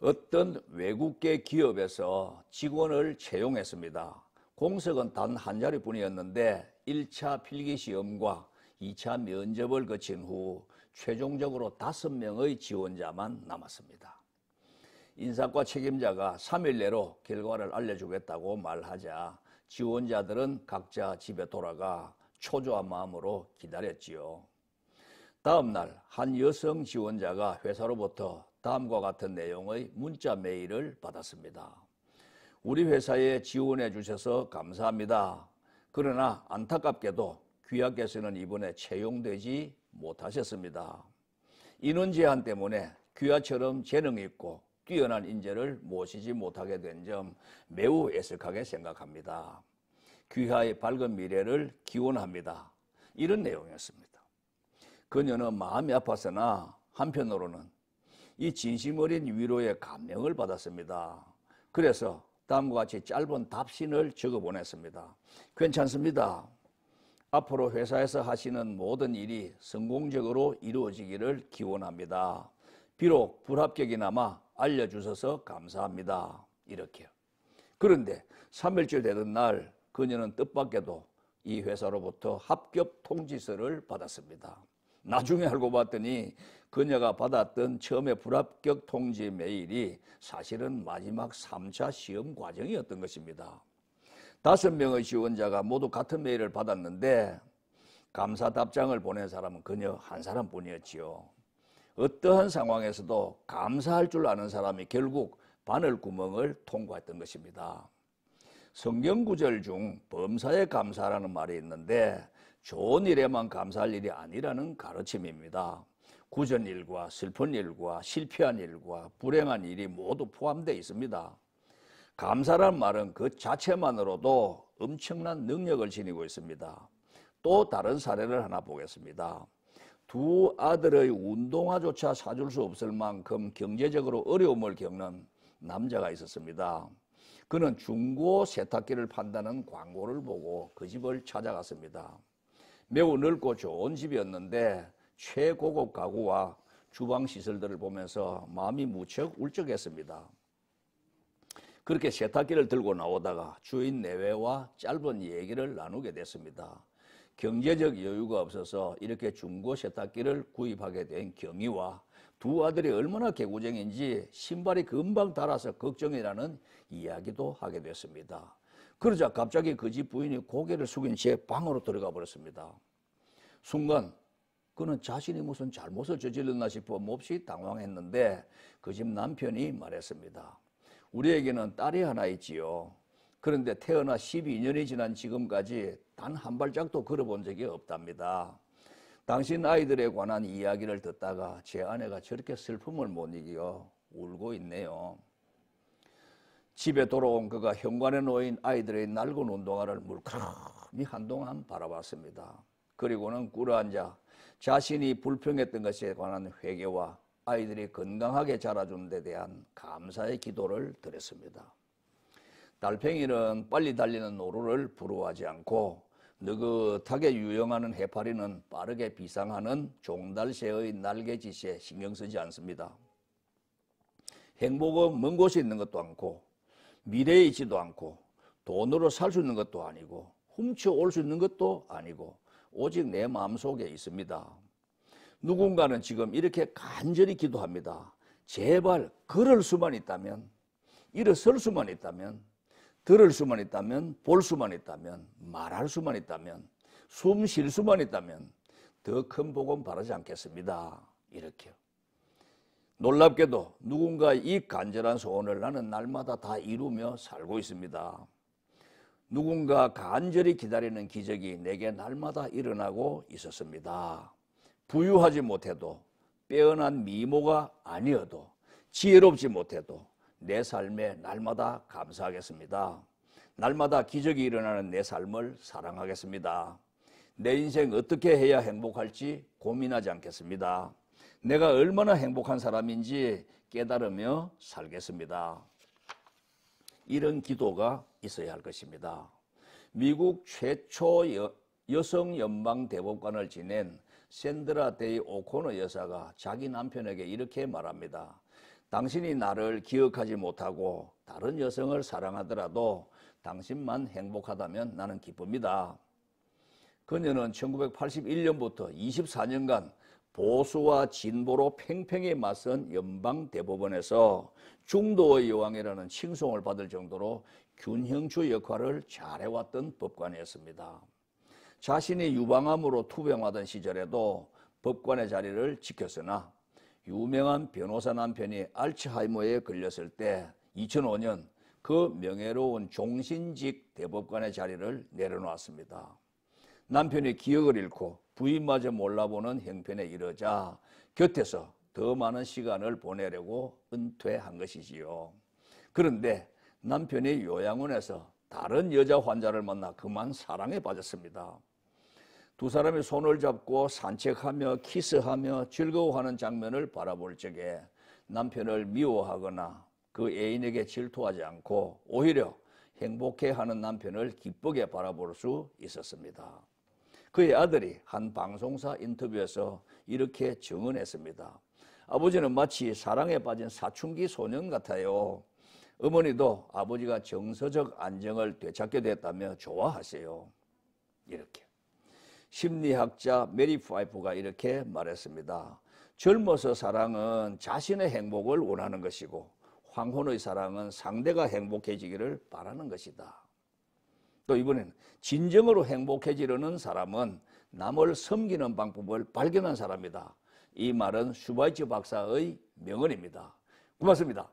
어떤 외국계 기업에서 직원을 채용했습니다. 공석은 단 한 자리뿐이었는데 1차 필기시험과 2차 면접을 거친 후 최종적으로 5명의 지원자만 남았습니다. 인사과 책임자가 3일 내로 결과를 알려주겠다고 말하자 지원자들은 각자 집에 돌아가 초조한 마음으로 기다렸지요. 다음 날 한 여성 지원자가 회사로부터 다음과 같은 내용의 문자 메일을 받았습니다. 우리 회사에 지원해 주셔서 감사합니다. 그러나 안타깝게도 귀하께서는 이번에 채용되지 못하셨습니다. 인원 제한 때문에 귀하처럼 재능 있고 뛰어난 인재를 모시지 못하게 된 점 매우 애석하게 생각합니다. 귀하의 밝은 미래를 기원합니다. 이런 내용이었습니다. 그녀는 마음이 아팠으나 한편으로는 이 진심 어린 위로의 감명을 받았습니다. 그래서 다음과 같이 짧은 답신을 적어 보냈습니다. 괜찮습니다. 앞으로 회사에서 하시는 모든 일이 성공적으로 이루어지기를 기원합니다. 비록 불합격이나마 알려주셔서 감사합니다. 이렇게요. 그런데 3일째 되던 날 그녀는 뜻밖에도 이 회사로부터 합격 통지서를 받았습니다. 나중에 알고 봤더니 그녀가 받았던 처음에 불합격 통지 메일이 사실은 마지막 3차 시험 과정이었던 것입니다. 5명의 지원자가 모두 같은 메일을 받았는데 감사 답장을 보낸 사람은 그녀 한 사람뿐이었지요. 어떠한 상황에서도 감사할 줄 아는 사람이 결국 바늘구멍을 통과했던 것입니다. 성경 구절 중 범사에 감사라는 말이 있는데 좋은 일에만 감사할 일이 아니라는 가르침입니다. 굳은 일과 슬픈 일과 실패한 일과 불행한 일이 모두 포함되어 있습니다. 감사란 말은 그 자체만으로도 엄청난 능력을 지니고 있습니다. 또 다른 사례를 하나 보겠습니다. 2 아들의 운동화조차 사줄 수 없을 만큼 경제적으로 어려움을 겪는 남자가 있었습니다. 그는 중고 세탁기를 판다는 광고를 보고 그 집을 찾아갔습니다. 매우 넓고 좋은 집이었는데 최고급 가구와 주방 시설들을 보면서 마음이 무척 울적했습니다. 그렇게 세탁기를 들고 나오다가 주인 내외와 짧은 얘기를 나누게 됐습니다. 경제적 여유가 없어서 이렇게 중고 세탁기를 구입하게 된 경위와 2 아들이 얼마나 개구쟁인지 신발이 금방 닳아서 걱정이라는 이야기도 하게 됐습니다. 그러자 갑자기 그 집 부인이 고개를 숙인 채 방으로 들어가 버렸습니다. 순간 그는 자신이 무슨 잘못을 저질렀나 싶어 몹시 당황했는데 그 집 남편이 말했습니다. 우리에게는 딸이 하나 있지요. 그런데 태어나 12년이 지난 지금까지 단 한 발짝도 걸어본 적이 없답니다. 당신 아이들에 관한 이야기를 듣다가 제 아내가 저렇게 슬픔을 못 이겨 울고 있네요. 집에 돌아온 그가 현관에 놓인 아이들의 낡은 운동화를 물끄러미 한동안 바라봤습니다. 그리고는 꿇어앉아 자신이 불평했던 것에 관한 회개와 아이들이 건강하게 자라준 데 대한 감사의 기도를 드렸습니다. 달팽이는 빨리 달리는 노루를 부러워하지 않고 느긋하게 유영하는 해파리는 빠르게 비상하는 종달새의 날개짓에 신경 쓰지 않습니다. 행복은 먼 곳에 있는 것도 않고 미래에 있지도 않고 돈으로 살 수 있는 것도 아니고 훔쳐올 수 있는 것도 아니고 오직 내 마음속에 있습니다. 누군가는 지금 이렇게 간절히 기도합니다. 제발 걸을 수만 있다면, 일어설 수만 있다면, 들을 수만 있다면, 볼 수만 있다면, 말할 수만 있다면, 숨 쉴 수만 있다면 더 큰 복은 바라지 않겠습니다. 이렇게요. 놀랍게도 누군가 이 간절한 소원을 나는 날마다 다 이루며 살고 있습니다. 누군가 간절히 기다리는 기적이 내게 날마다 일어나고 있었습니다. 부유하지 못해도 빼어난 미모가 아니어도 지혜롭지 못해도 내 삶에 날마다 감사하겠습니다. 날마다 기적이 일어나는 내 삶을 사랑하겠습니다. 내 인생 어떻게 해야 행복할지 고민하지 않겠습니다. 내가 얼마나 행복한 사람인지 깨달으며 살겠습니다. 이런 기도가 있어야 할 것입니다. 미국 최초 여성 연방 대법관을 지낸 샌드라 데이 오코너 여사가 자기 남편에게 이렇게 말합니다. 당신이 나를 기억하지 못하고 다른 여성을 사랑하더라도 당신만 행복하다면 나는 기쁩니다. 그녀는 1981년부터 24년간 보수와 진보로 팽팽히 맞선 연방대법원에서 중도의 여왕이라는 칭송을 받을 정도로 균형주 역할을 잘해왔던 법관이었습니다. 자신이 유방암으로 투병하던 시절에도 법관의 자리를 지켰으나 유명한 변호사 남편이 알츠하이머에 걸렸을 때 2005년 그 명예로운 종신직 대법관의 자리를 내려놓았습니다. 남편이 기억을 잃고 부인마저 몰라보는 형편에 이르자 곁에서 더 많은 시간을 보내려고 은퇴한 것이지요. 그런데 남편이 요양원에서 다른 여자 환자를 만나 그만 사랑에 빠졌습니다. 두 사람이 손을 잡고 산책하며 키스하며 즐거워하는 장면을 바라볼 적에 남편을 미워하거나 그 애인에게 질투하지 않고 오히려 행복해하는 남편을 기쁘게 바라볼 수 있었습니다. 그의 아들이 한 방송사 인터뷰에서 이렇게 증언했습니다. 아버지는 마치 사랑에 빠진 사춘기 소년 같아요. 어머니도 아버지가 정서적 안정을 되찾게 됐다며 좋아하세요. 이렇게. 심리학자 메리 파이프가 이렇게 말했습니다. 젊어서 사랑은 자신의 행복을 원하는 것이고 황혼의 사랑은 상대가 행복해지기를 바라는 것이다. 또 이번에는 진정으로 행복해지려는 사람은 남을 섬기는 방법을 발견한 사람이다. 이 말은 슈바이츠 박사의 명언입니다. 고맙습니다.